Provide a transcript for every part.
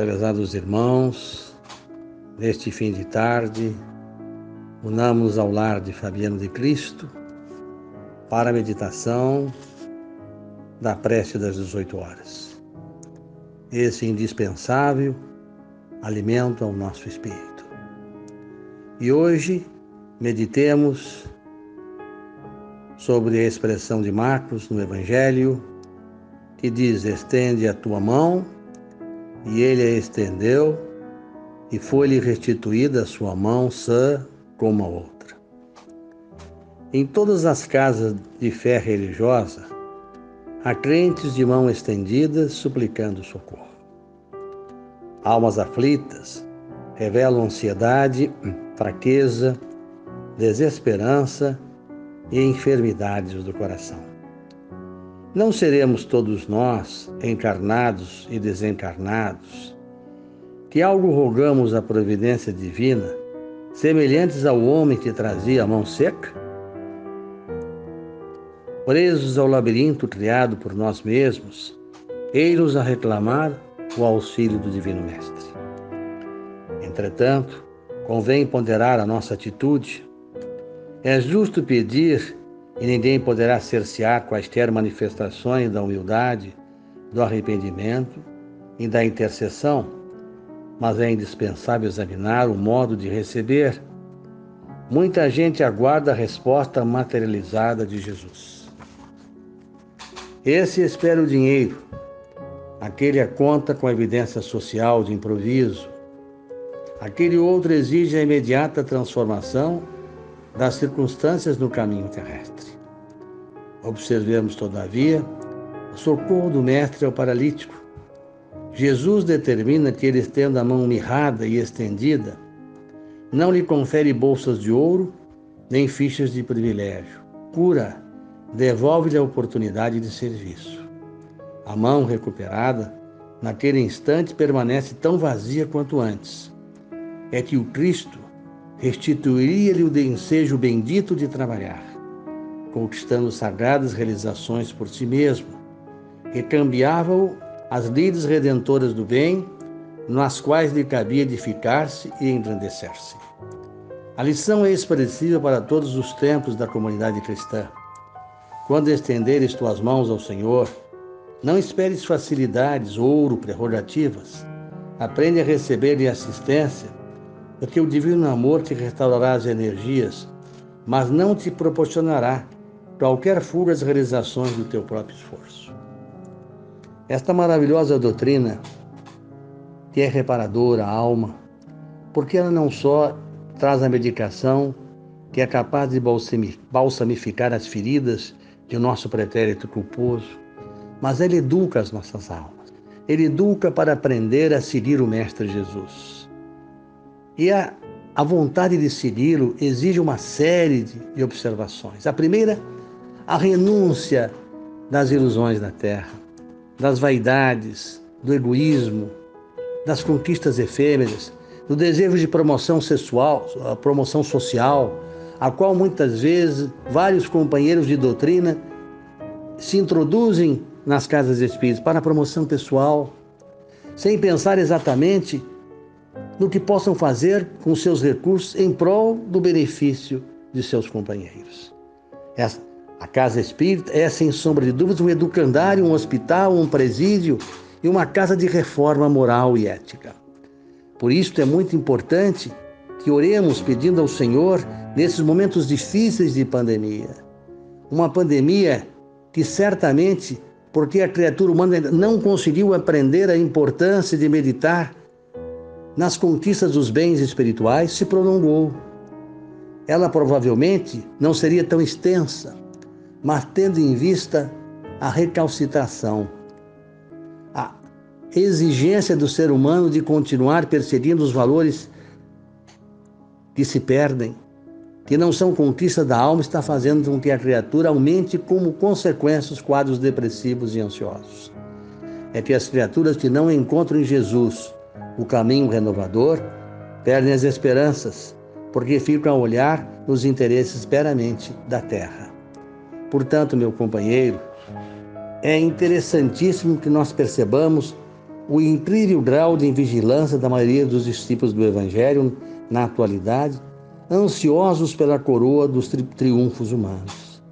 Prezados irmãos, neste fim de tarde, unamos ao lar de Fabiano de Cristo para a meditação da prece das 18 horas. Esse indispensável alimento ao nosso espírito. E hoje meditemos sobre a expressão de Marcos no Evangelho, que diz: estende a tua mão, e ele a estendeu, e foi-lhe restituída a sua mão sã como a outra. Em todas as casas de fé religiosa, há crentes de mão estendida suplicando socorro. Almas aflitas revelam ansiedade, fraqueza, desesperança e enfermidades do coração. Não seremos todos nós, encarnados e desencarnados, que algo rogamos à providência divina, semelhantes ao homem que trazia a mão seca? Presos ao labirinto criado por nós mesmos, ei-nos a reclamar o auxílio do Divino Mestre. Entretanto, convém ponderar a nossa atitude. É justo pedir, e ninguém poderá cercear quaisquer manifestações da humildade, do arrependimento e da intercessão, mas é indispensável examinar o modo de receber. Muita gente aguarda a resposta materializada de Jesus. Esse espera o dinheiro, aquele a conta com evidência social de improviso, aquele outro exige a imediata transformação das circunstâncias no caminho terrestre. Observemos, todavia, o socorro do Mestre ao paralítico. Jesus determina que ele estenda a mão mirrada e estendida, não lhe confere bolsas de ouro, nem fichas de privilégio. Cura, devolve-lhe a oportunidade de serviço. A mão recuperada, naquele instante, permanece tão vazia quanto antes. É que o Cristo restituiria-lhe o ensejo bendito de trabalhar, conquistando sagradas realizações por si mesmo, recambiava-o as lides redentoras do bem, nas quais lhe cabia edificar-se e engrandecer-se. A lição é expressiva para todos os tempos da comunidade cristã. Quando estenderes tuas mãos ao Senhor, não esperes facilidades, ouro, prerrogativas. Aprende a receber-lhe assistência, porque o divino amor te restaurará as energias, mas não te proporcionará qualquer fuga às realizações do teu próprio esforço. Esta maravilhosa doutrina, que é reparadora à alma, porque ela não só traz a medicação que é capaz de balsamificar as feridas de nosso pretérito culposo, mas ela educa as nossas almas. Ele educa para aprender a seguir o Mestre Jesus. E a vontade de segui-lo exige uma série de observações. A primeira, a renúncia das ilusões da terra, das vaidades, do egoísmo, das conquistas efêmeras, do desejo de promoção social, a qual muitas vezes vários companheiros de doutrina se introduzem nas casas espíritas para a promoção pessoal, sem pensar exatamente no que possam fazer com seus recursos em prol do benefício de seus companheiros. A casa espírita é, sem sombra de dúvidas, um educandário, um hospital, um presídio e uma casa de reforma moral e ética. Por isso é muito importante que oremos pedindo ao Senhor nesses momentos difíceis de pandemia. Uma pandemia que certamente, porque a criatura humana não conseguiu aprender a importância de meditar nas conquistas dos bens espirituais, se prolongou. Ela provavelmente não seria tão extensa, mas tendo em vista a recalcitração, a exigência do ser humano de continuar perseguindo os valores que se perdem, que não são conquista da alma, está fazendo com que a criatura aumente como consequência os quadros depressivos e ansiosos. É que as criaturas que não encontram em Jesus o caminho renovador perdem as esperanças, porque ficam a olhar nos interesses meramente da terra. Portanto, meu companheiro, é interessantíssimo que nós percebamos o incrível grau de vigilância da maioria dos discípulos do Evangelho na atualidade, ansiosos pela coroa dos triunfos humanos.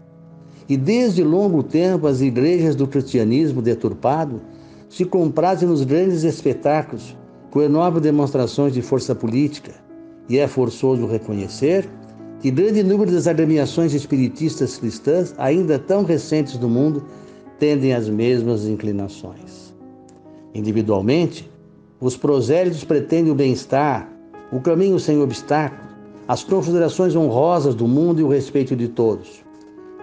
E desde longo tempo as igrejas do cristianismo deturpado se comprazem nos grandes espetáculos com enormes demonstrações de força política, e é forçoso reconhecer que grande número das agremiações espiritistas cristãs, ainda tão recentes no mundo, tendem as mesmas inclinações. Individualmente, os prosélitos pretendem o bem-estar, o caminho sem obstáculos, as considerações honrosas do mundo e o respeito de todos,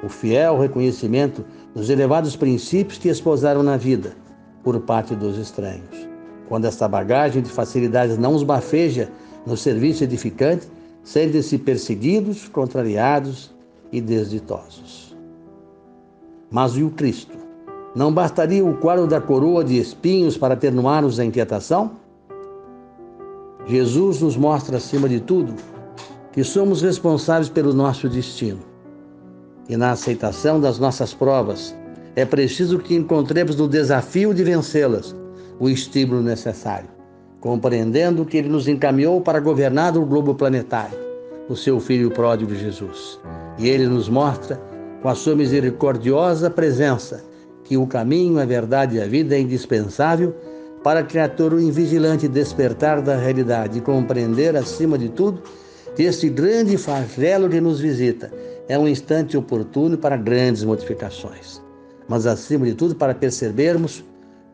o fiel reconhecimento dos elevados princípios que esposaram na vida por parte dos estranhos. Quando esta bagagem de facilidades não os bafeja no serviço edificante, sentem-se perseguidos, contrariados e desditosos. Mas e o Cristo? Não bastaria o quadro da coroa de espinhos para atenuar-nos a inquietação? Jesus nos mostra, acima de tudo, que somos responsáveis pelo nosso destino. E na aceitação das nossas provas, é preciso que encontremos no desafio de vencê-las o estímulo necessário, compreendendo que Ele nos encaminhou para governar o globo planetário, o seu Filho pródigo Jesus. E Ele nos mostra, com a sua misericordiosa presença, que o caminho, a verdade e a vida é indispensável para a criatura em vigilante despertar da realidade e compreender, acima de tudo, que este grande flagelo que nos visita é um instante oportuno para grandes modificações, mas acima de tudo para percebermos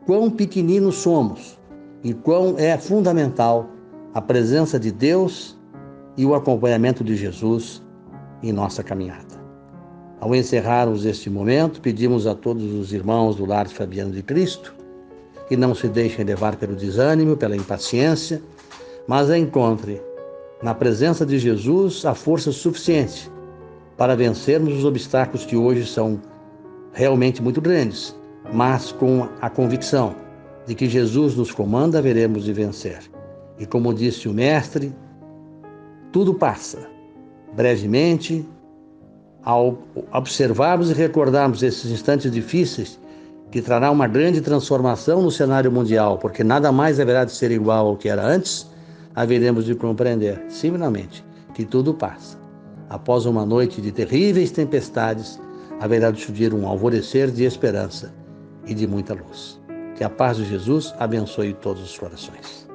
quão pequeninos somos e quão é fundamental a presença de Deus e o acompanhamento de Jesus em nossa caminhada. Ao encerrarmos este momento, pedimos a todos os irmãos do Lar Fabiano de Cristo que não se deixem levar pelo desânimo, pela impaciência, mas encontrem na presença de Jesus a força suficiente para vencermos os obstáculos que hoje são realmente muito grandes, mas com a convicção de que Jesus nos comanda, haveremos de vencer. E como disse o Mestre, tudo passa. Brevemente, ao observarmos e recordarmos esses instantes difíceis, que trará uma grande transformação no cenário mundial, porque nada mais haverá de ser igual ao que era antes, haveremos de compreender, simplesmente, que tudo passa. Após uma noite de terríveis tempestades, haverá de surgir um alvorecer de esperança e de muita luz. Que a paz de Jesus abençoe todos os corações.